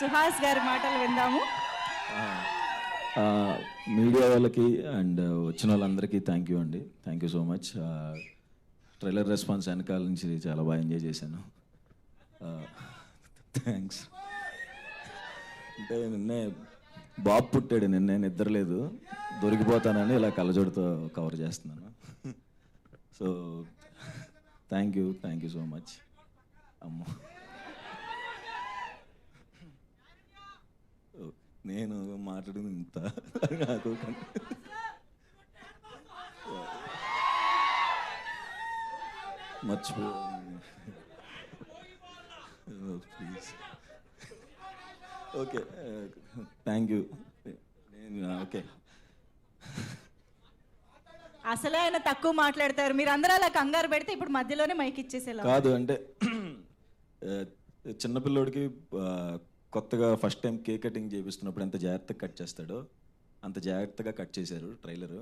సుహాస్ గారి మాటలు విందాము. మీడియా వాళ్ళకి అండ్ వచ్చిన వాళ్ళందరికీ థ్యాంక్ యూ అండి. Thank you so much. Trailer response వెనకాల నుంచి చాలా బాగా ఎంజాయ్ చేశాను. థ్యాంక్స్. అంటే నిన్నే బాబు పుట్టాడు, నిన్నే నిద్రలేదు, దొరికిపోతానని ఇలా కళ్ళజోడుతో కవర్ చేస్తున్నాను. So thank you so much. అమ్మ, నేను మాట్లాడింది ఇంత నాకు మర్చిపో please. Okay, thank you. Okay, అసలే ఆయన తక్కువ మాట్లాడతారు, మీరు అందరూ అలా కంగారు పెడితే ఇప్పుడు మధ్యలోనే మైక్ ఇచ్చేసేలా. కాదు అంటే చిన్నపిల్లోడికి కొత్తగా ఫస్ట్ టైం కేక్ కటింగ్ చేపిస్తున్నప్పుడు ఎంత జాగ్రత్తగా కట్ చేస్తాడో అంత జాగ్రత్తగా కట్ చేశారు ట్రైలరు.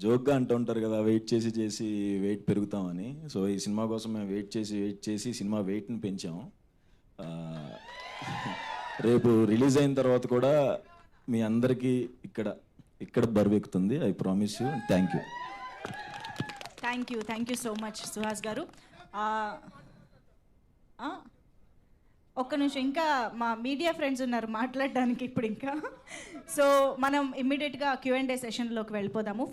జోక్గా అంటూ ఉంటారు కదా, వెయిట్ చేసి వెయిట్ పెరుగుతామని. సో ఈ సినిమా కోసం మేము వెయిట్ చేసి సినిమా వెయిట్ని పెంచాము. రేపు రిలీజ్ అయిన తర్వాత కూడా మీ అందరికీ ఇక్కడ బరువెక్కుతుంది. I promise you. Thank you. Thank you so much Suhas గారు. ఒక్క నిమిషం, ఇంకా మా మీడియా ఫ్రెండ్స్ ఉన్నారు మాట్లాడడానికి ఇప్పుడు. ఇంకా సో మనం ఇమ్మీడియట్గా Q&A సెషన్లోకి వెళ్ళిపోదాము.